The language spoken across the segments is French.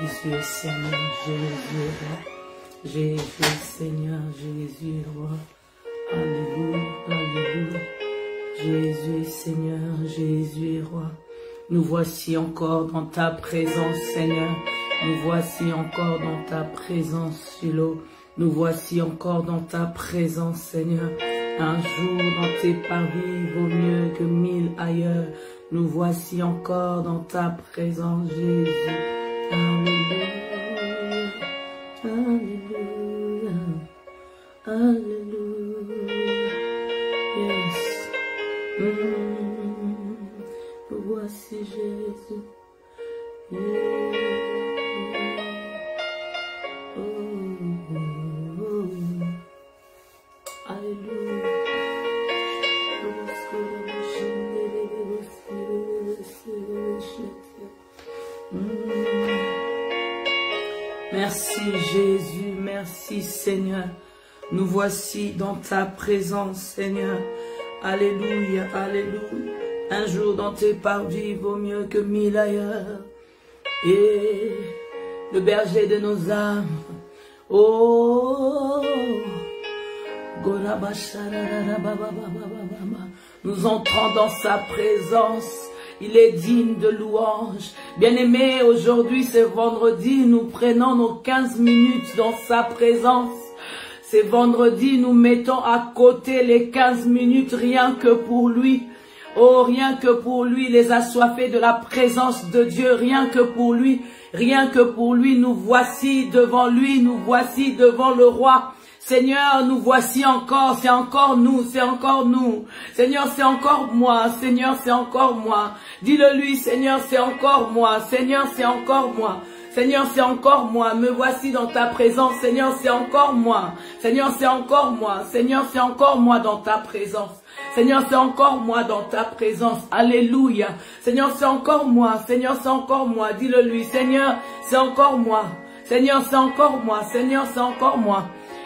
Jésus Seigneur, Jésus roi. Jésus Seigneur, Jésus roi. Alléluia, alléluia. Jésus Seigneur, Jésus roi. Nous voici encore dans ta présence Seigneur. Nous voici encore dans ta présence Shiloh. Nous voici encore dans ta présence Seigneur. Un jour dans tes parvis vaut mieux que 1000 ailleurs. Nous voici encore dans ta présence Jésus. Alléluia, alléluia, alléluia. Yes. Nous voici Jésus. Yeah. Alléluia. Merci Jésus, merci Seigneur. Nous voici dans ta présence Seigneur. Alléluia, alléluia. Un jour dans tes parvis vaut mieux que 1000 ailleurs. Et le berger de nos âmes. Oh, nous entrons dans sa présence. Il est digne de louange. Bien-aimés, aujourd'hui c'est vendredi, nous prenons nos 15 minutes dans sa présence. C'est vendredi, nous mettons à côté les 15 minutes rien que pour lui. Oh, rien que pour lui, les assoiffés de la présence de Dieu, rien que pour lui, nous voici devant lui, nous voici devant le roi. Seigneur, nous voici encore, c'est encore nous, c'est encore nous. Seigneur, c'est encore moi, Seigneur, c'est encore moi. Dis-le lui, Seigneur, c'est encore moi, Seigneur, c'est encore moi. Seigneur, c'est encore moi, me voici dans ta présence, Seigneur, c'est encore moi. Seigneur, c'est encore moi, Seigneur, c'est encore moi dans ta présence. Seigneur, c'est encore moi dans ta présence. Alléluia. Seigneur, c'est encore moi. Seigneur, c'est encore moi. Dis-le lui. Seigneur, c'est encore moi. Seigneur, c'est encore moi. Seigneur, c'est encore moi.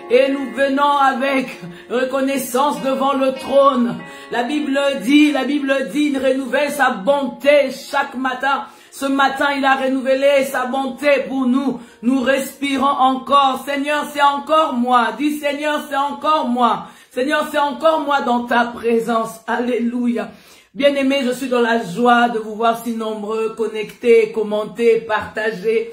Et nous venons avec reconnaissance devant le trône. La Bible dit, il renouvelle sa bonté chaque matin. Ce matin, il a renouvelé sa bonté pour nous. Nous respirons encore. Seigneur, c'est encore moi. Dis Seigneur, c'est encore moi. Seigneur, c'est encore moi dans ta présence. Alléluia. Bien-aimés, je suis dans la joie de vous voir si nombreux, connectés, commenter, partager.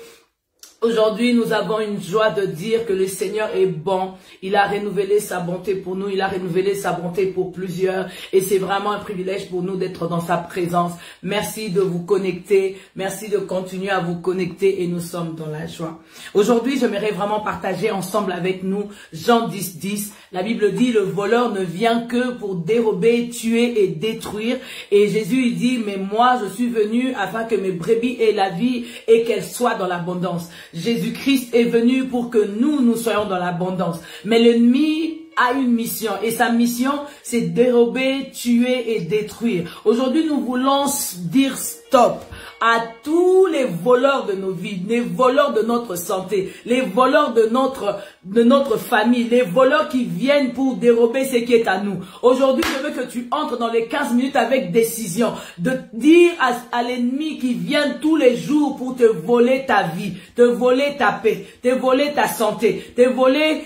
Aujourd'hui, nous avons une joie de dire que le Seigneur est bon. Il a renouvelé sa bonté pour nous. Il a renouvelé sa bonté pour plusieurs. Et c'est vraiment un privilège pour nous d'être dans sa présence. Merci de vous connecter. Merci de continuer à vous connecter et nous sommes dans la joie. Aujourd'hui, j'aimerais vraiment partager ensemble avec nous Jean 10, 10. La Bible dit, le voleur ne vient que pour dérober, tuer et détruire. Et Jésus, il dit, mais moi, je suis venu afin que mes brebis aient la vie et qu'elles soient dans l'abondance. Jésus-Christ est venu pour que nous soyons dans l'abondance. Mais l'ennemi a une mission et sa mission, c'est dérober, tuer et détruire. Aujourd'hui, nous voulons dire stop à tous les voleurs de nos vies, les voleurs de notre santé, les voleurs de notre famille, les voleurs qui viennent pour dérober ce qui est à nous. Aujourd'hui, je veux que tu entres dans les 15 minutes avec décision, de dire à l'ennemi qui vient tous les jours pour te voler ta vie, te voler ta paix, te voler ta santé, te voler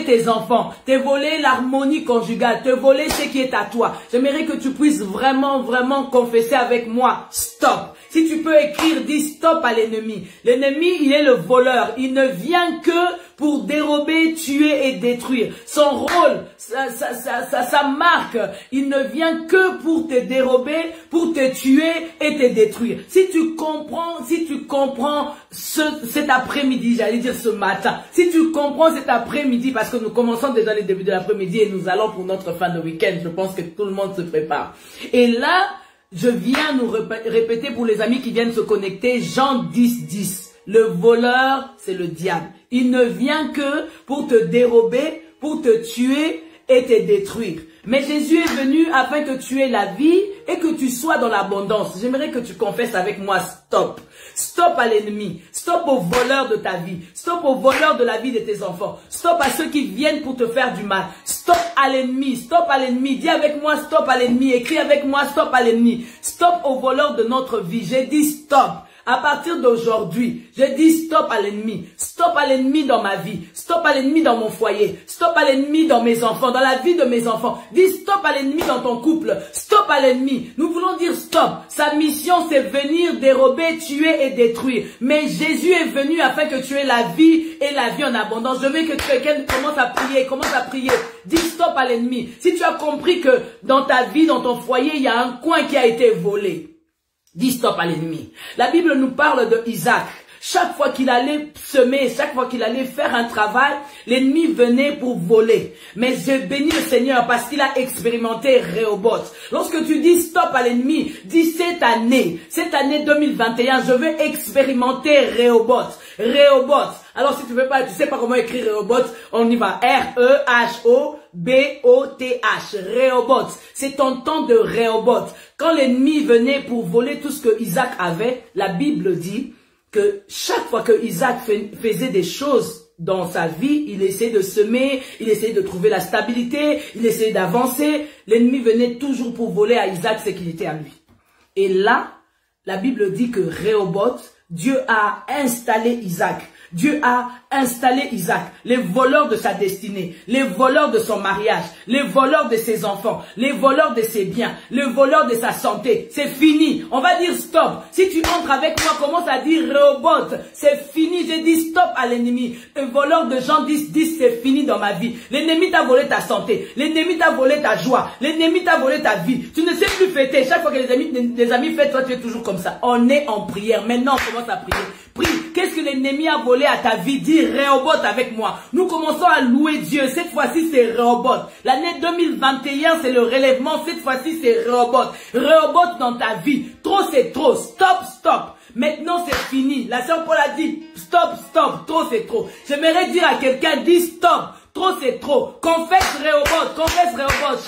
tes enfants, te voler l'harmonie conjugale, te voler ce qui est à toi. J'aimerais que tu puisses vraiment confesser avec moi, stop. Si tu peux écrire, dis stop à l'ennemi. L'ennemi, il est le voleur. Il ne vient que pour dérober, tuer et détruire. Son rôle, sa marque, il ne vient que pour te dérober, pour te tuer et te détruire. Si tu comprends cet après-midi, j'allais dire ce matin, si tu comprends cet après-midi, parce que nous commençons déjà les débuts de l'après-midi et nous allons pour notre fin de week-end, je pense que tout le monde se prépare. Et là, je viens nous répéter pour les amis qui viennent se connecter, Jean 10, 10. Le voleur, c'est le diable. Il ne vient que pour te dérober, pour te tuer et te détruire. Mais Jésus est venu afin que tu aies la vie et que tu sois dans l'abondance. J'aimerais que tu confesses avec moi, stop. Stop à l'ennemi. Stop aux voleurs de ta vie. Stop aux voleurs de la vie de tes enfants. Stop à ceux qui viennent pour te faire du mal. Stop à l'ennemi. Stop à l'ennemi. Dis avec moi, stop à l'ennemi. Écris avec moi, stop à l'ennemi. Stop aux voleurs de notre vie. J'ai dit stop À partir d'aujourd'hui, je dis stop à l'ennemi. Stop à l'ennemi dans ma vie. Stop à l'ennemi dans mon foyer. Stop à l'ennemi dans mes enfants, dans la vie de mes enfants. Dis stop à l'ennemi dans ton couple. Stop à l'ennemi. Nous voulons dire stop. Sa mission, c'est venir dérober, tuer et détruire. Mais Jésus est venu afin que tu aies la vie et la vie en abondance. Je veux que quelqu'un commence à prier. Commence à prier. Dis stop à l'ennemi. Si tu as compris que dans ta vie, dans ton foyer, il y a un coin qui a été volé, dis stop à l'ennemi. La Bible nous parle de Isaac. Chaque fois qu'il allait semer, chaque fois qu'il allait faire un travail, l'ennemi venait pour voler. Mais je bénis le Seigneur parce qu'il a expérimenté Rehoboth. Lorsque tu dis stop à l'ennemi, dis cette année 2021, je vais expérimenter Rehoboth. Rehoboth. Alors si tu veux pas, tu sais pas comment écrire Rehoboth, on y va. R-E-H-O-B-O-T-H. Rehoboth. C'est ton temps de Rehoboth. Quand l'ennemi venait pour voler tout ce que Isaac avait, la Bible dit que chaque fois que Isaac faisait des choses dans sa vie, il essayait de semer, il essayait de trouver la stabilité, il essayait d'avancer. L'ennemi venait toujours pour voler à Isaac ce qu'il était à lui. Et là, la Bible dit que Rehoboth, Dieu a installé Isaac. Dieu a installé Isaac, les voleurs de sa destinée, les voleurs de son mariage, les voleurs de ses enfants, les voleurs de ses biens, les voleurs de sa santé. C'est fini. On va dire stop. Si tu entres avec moi, commence à dire Rehoboth. C'est fini. J'ai dit stop à l'ennemi. Un voleur de gens disent c'est fini dans ma vie. L'ennemi t'a volé ta santé. L'ennemi t'a volé ta joie. L'ennemi t'a volé ta vie. Tu ne sais plus fêter. Chaque fois que les amis fêtent, toi tu es toujours comme ça. On est en prière. Maintenant on commence à prier. Prie. Qu'est-ce que l'ennemi a volé à ta vie? Dis Rehoboth avec moi. Nous commençons à louer Dieu. Cette fois-ci, c'est Rehoboth. L'année 2021, c'est le relèvement. Cette fois-ci, c'est Rehoboth. Rehoboth dans ta vie. Trop, c'est trop. Stop, stop. Maintenant, c'est fini. La sœur Paul a dit, stop, stop. Trop, c'est trop. J'aimerais dire à quelqu'un, dis stop. Trop, c'est trop. Confesse Rehoboth. Confesse Rehoboth.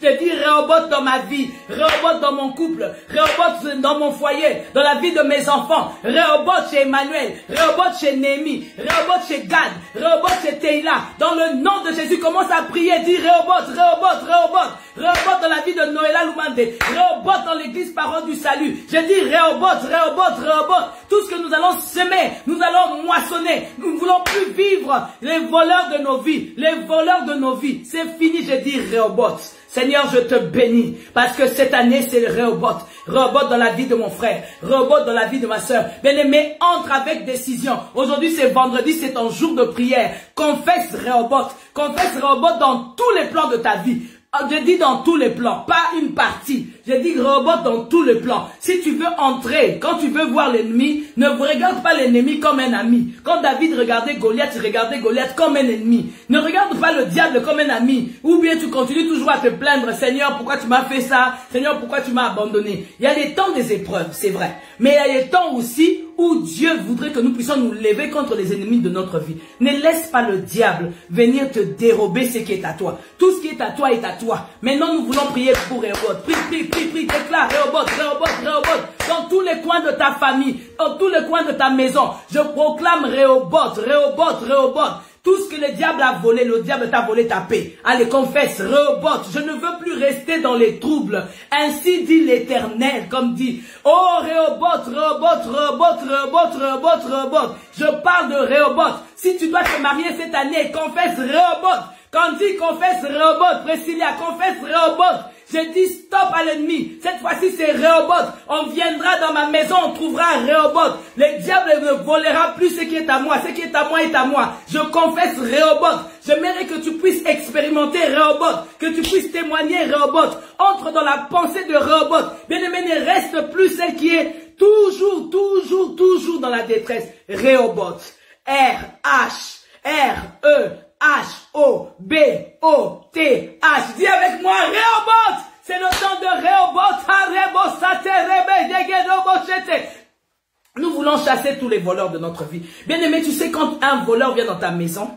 Je dis Rehoboth dans ma vie, Rehoboth dans mon couple, Rehoboth dans mon foyer, dans la vie de mes enfants, Rehoboth chez Emmanuel, Rehoboth chez Némi, Rehoboth chez Gad, Rehoboth chez Teila. Dans le nom de Jésus, commence à prier, dis Rehoboth, Rehoboth, Rehoboth, Rehoboth dans la vie de Noëlla Lumande, Rehoboth dans l'église Parole du Salut. Je dis Rehoboth, Rehoboth, Rehoboth. Tout ce que nous allons semer, nous allons moissonner. Nous ne voulons plus vivre les voleurs de nos vies, les voleurs de nos vies. C'est fini, je dis Rehoboth. Seigneur, je te bénis parce que cette année, c'est le Rehoboth. Rehoboth dans la vie de mon frère. Rehoboth dans la vie de ma soeur. Bien-aimé, entre avec décision. Aujourd'hui, c'est vendredi, c'est ton jour de prière. Confesse Rehoboth. Confesse Rehoboth dans tous les plans de ta vie. Je dis dans tous les plans, pas une partie. Je dis Rehoboth dans tous les plans. Si tu veux entrer, quand tu veux voir l'ennemi, ne regarde pas l'ennemi comme un ami. Quand David regardait Goliath, il regardait Goliath comme un ennemi. Ne regarde pas le diable comme un ami. Ou bien tu continues toujours à te plaindre, Seigneur, pourquoi tu m'as fait ça? Seigneur, pourquoi tu m'as abandonné? Il y a les temps des épreuves, c'est vrai. Mais il y a les temps aussi où Dieu voudrait que nous puissions nous lever contre les ennemis de notre vie. Ne laisse pas le diable venir te dérober ce qui est à toi. Tout ce qui est à toi est à toi. Maintenant, nous voulons prier pour Rehoboth. Prie, prie, prie, prie, déclare Rehoboth, Rehoboth, Rehoboth. Dans tous les coins de ta famille, dans tous les coins de ta maison, je proclame Rehoboth, Rehoboth, Rehoboth. Tout ce que le diable a volé, le diable t'a volé ta paix. Allez, confesse, Rehoboth, je ne veux plus rester dans les troubles. Ainsi dit l'Éternel, comme dit, oh Rehoboth, Rehoboth, Rehoboth, Rehoboth, Rehoboth, Rehoboth. Je parle de Rehoboth. Si tu dois te marier cette année, confesse Rehoboth. Quand dit confesse Rehoboth, Priscilla, confesse Rehoboth. Je dis stop à l'ennemi. Cette fois-ci, c'est Rehoboth. On viendra dans ma maison, on trouvera Rehoboth. Le diable ne volera plus ce qui est à moi. Ce qui est à moi est à moi. Je confesse Rehoboth. J'aimerais que tu puisses expérimenter Rehoboth. Que tu puisses témoigner Rehoboth. Entre dans la pensée de Rehoboth. Bien-aimé, ne reste plus celle qui est toujours dans la détresse. Rehoboth. R-H-E-H-O-B-O-T-H. Dis avec moi, Rehoboth. C'est le temps de Rehoboth. Nous voulons chasser tous les voleurs de notre vie. Bien aimé, tu sais, quand un voleur vient dans ta maison,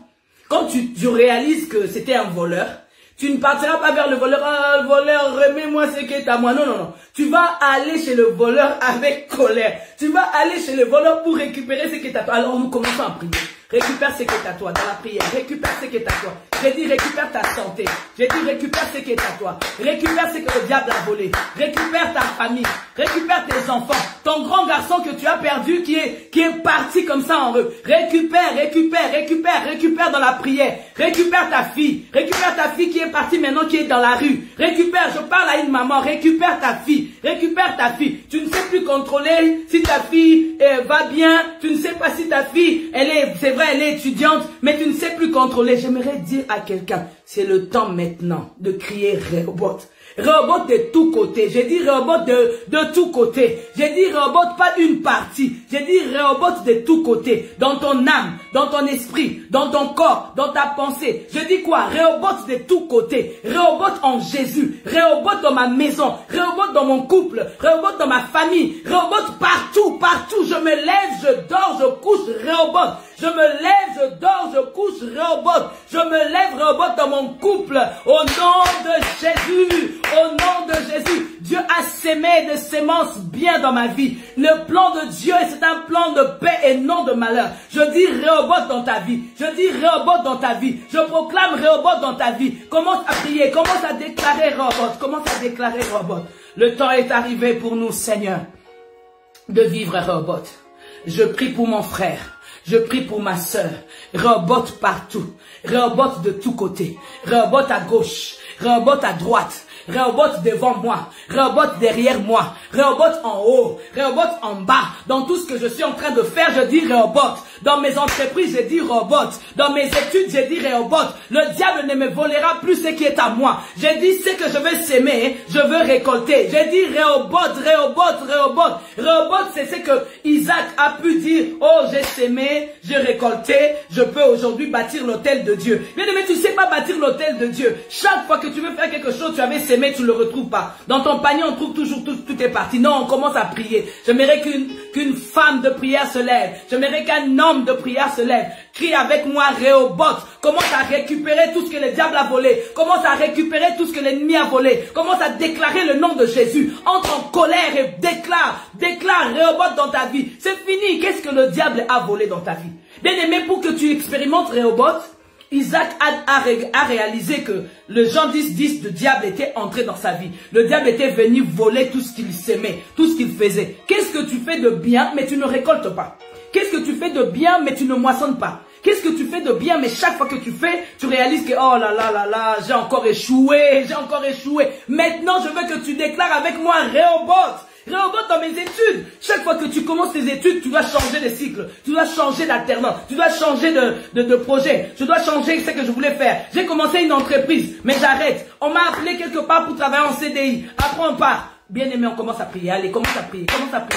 quand tu réalises que c'était un voleur, tu ne partiras pas vers le voleur. Ah, le voleur, remets-moi ce qui est à moi. Non, non, non. Tu vas aller chez le voleur avec colère. Tu vas aller chez le voleur pour récupérer ce qui est à toi. Alors nous commençons à prier. récupère ce qui est à toi dans la prière. Récupère ce qui est à toi. J'ai dit récupère ta santé. J'ai dit récupère ce qui est à toi. Récupère ce que le diable a volé. Récupère ta famille. Récupère tes enfants. Ton grand garçon que tu as perdu qui est parti comme ça en eux. Récupère, récupère, récupère, récupère dans la prière. Récupère ta fille. Récupère ta fille qui est partie maintenant, qui est dans la rue. Récupère, je parle à une maman. Récupère ta fille. Récupère ta fille. Tu ne sais plus contrôler si ta fille va bien. Tu ne sais pas si ta fille, c'est vrai, elle est étudiante, mais tu ne sais plus contrôler. J'aimerais dire à quelqu'un, c'est le temps maintenant de crier Rehoboth. Rehoboth de tous côtés. J'ai dit Rehoboth de tous côtés. J'ai dit Rehoboth pas une partie. J'ai dit Rehoboth de tous côtés. Dans ton âme, dans ton esprit, dans ton corps, dans ta pensée. Je dis quoi? Rehoboth de tous côtés. Rehoboth en Jésus. Rehoboth dans ma maison. Rehoboth dans mon couple. Rehoboth dans ma famille. Rehoboth partout, partout. Je me lève, je dors, je couche. Rehoboth. Je me lève, je dors, je couche. Rehoboth. Je me lève, Rehoboth dans mon couple. Au nom de Jésus. Au nom de Jésus, Dieu a sémé des semences bien dans ma vie. Le plan de Dieu, c'est un plan de paix et non de malheur. Je dis Rehoboth dans ta vie. Je dis Rehoboth dans ta vie. Je proclame Rehoboth dans ta vie. Commence à prier, commence à déclarer Rehoboth. Commence à déclarer Rehoboth. Le temps est arrivé pour nous, Seigneur, de vivre Rehoboth. Je prie pour mon frère. Je prie pour ma sœur. Rehoboth partout. Rehoboth de tous côtés. Rehoboth à gauche. Rehoboth à droite. Rehoboth devant moi, Rehoboth derrière moi, Rehoboth en haut, Rehoboth en bas. Dans tout ce que je suis en train de faire, je dis Rehoboth. Dans mes entreprises, je dis Rehoboth. Dans mes études, je dis Rehoboth. Le diable ne me volera plus ce qui est à moi. J'ai dit ce que je veux s'aimer, je veux récolter. J'ai dit Rehoboth, Rehoboth, Rehoboth. Rehoboth, c'est ce que Isaac a pu dire. Oh, j'ai sémé, j'ai récolté, je peux aujourd'hui bâtir l'autel de Dieu. Bien aimé, tu sais pas bâtir l'autel de Dieu. Chaque fois que tu veux faire quelque chose, tu avais sémé, tu ne le retrouves pas. Dans ton panier, on trouve toujours tout est parti. Non, on commence à prier. J'aimerais qu'une femme de prière se lève. J'aimerais qu'un homme de prière se lève. Crie avec moi Rehoboth. Commence à récupérer tout ce que le diable a volé. Commence à récupérer tout ce que l'ennemi a volé. Commence à déclarer le nom de Jésus. Entre en colère et déclare Rehoboth dans ta vie. C'est fini. Qu'est-ce que le diable a volé dans ta vie? Bien aimé, pour que tu expérimentes Rehoboth, Isaac a réalisé que le Jean 10:10, le diable était entré dans sa vie. Le diable était venu voler tout ce qu'il s'aimait, tout ce qu'il faisait. Qu'est-ce que tu fais de bien, mais tu ne récoltes pas? Qu'est-ce que tu fais de bien, mais tu ne moissonnes pas? Qu'est-ce que tu fais de bien, mais chaque fois que tu fais, tu réalises que, oh là là là là, j'ai encore échoué, j'ai encore échoué. Maintenant, je veux que tu déclares avec moi Rehoboth. Rehoboth dans mes études. Chaque fois que tu commences tes études, tu dois changer de cycle. Tu dois changer d'alternance. Tu dois changer de projet. Je dois changer ce que je voulais faire. J'ai commencé une entreprise, mais j'arrête. On m'a appelé quelque part pour travailler en CDI. Après on part. Bien aimé, on commence à prier. Allez, commence à prier.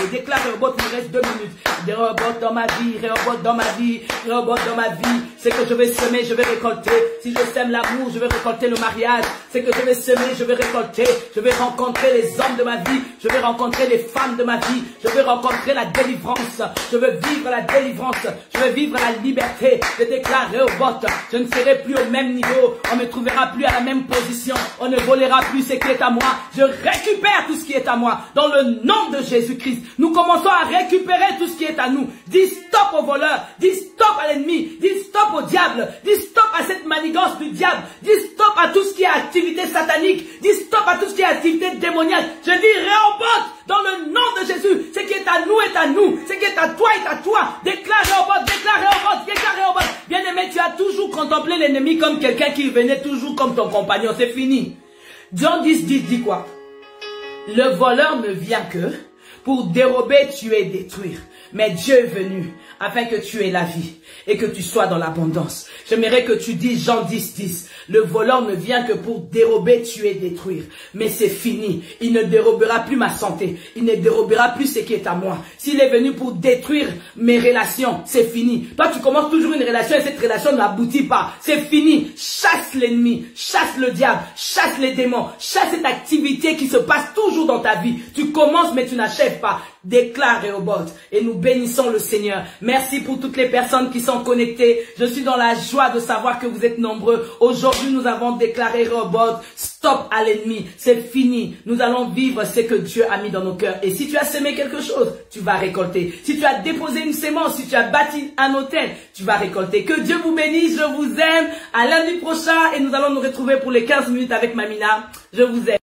Déclare Rehoboth, il me reste 2 minutes. Des Rehoboth dans ma vie, Rehoboth dans ma vie, Rehoboth dans ma vie. C'est que je vais semer, je vais récolter. Si je sème l'amour, je vais récolter le mariage. C'est que je vais semer, je vais récolter. Je vais rencontrer les hommes de ma vie. Je vais rencontrer les femmes de ma vie. Je vais rencontrer la délivrance. Je veux vivre la délivrance. Je veux vivre la liberté. Je déclare Rehoboth. Je ne serai plus au même niveau. On ne me trouvera plus à la même position. On ne volera plus ce qui est à moi. Je récupère tout ce qui est à moi. Dans le nom de Jésus-Christ, nous commençons à récupérer tout ce qui est à nous. Dis stop aux voleurs. Dis stop à l'ennemi. Dis stop au diable. Dis stop à cette manigance du diable. Dis stop à tout ce qui est activité satanique. Dis stop à tout ce qui est activité démoniaque. Je dis Rehoboth dans le nom de Jésus. Ce qui est à nous est à nous. Ce qui est à toi est à toi. Déclare Rehoboth, déclare Rehoboth, déclare Rehoboth. Bien aimé, tu as toujours contemplé l'ennemi comme quelqu'un qui venait toujours comme ton compagnon. C'est fini. Jean 10:10 dit quoi? Le voleur ne vient que pour dérober, tuer, détruire. Mais Dieu est venu afin que tu aies la vie et que tu sois dans l'abondance. J'aimerais que tu dises Jean 10:10. Le voleur ne vient que pour dérober, tuer, détruire. Mais c'est fini. Il ne dérobera plus ma santé. Il ne dérobera plus ce qui est à moi. S'il est venu pour détruire mes relations, c'est fini. Toi, tu commences toujours une relation et cette relation n'aboutit pas. C'est fini. Chasse l'ennemi, chasse le diable, chasse les démons, chasse cette activité qui se passe toujours dans ta vie. Tu commences mais tu n'achèves pas. Déclare Rehoboth et nous bénissons le Seigneur. Merci pour toutes les personnes qui sont connectées. Je suis dans la joie de savoir que vous êtes nombreux. Aujourd'hui, nous avons déclaré Rehoboth. Stop stop à l'ennemi. C'est fini. Nous allons vivre ce que Dieu a mis dans nos cœurs. Et si tu as semé quelque chose, tu vas récolter. Si tu as déposé une sémence, si tu as bâti un hôtel, tu vas récolter. Que Dieu vous bénisse. Je vous aime. À lundi prochain et nous allons nous retrouver pour les 15 minutes avec Mamina. Je vous aime.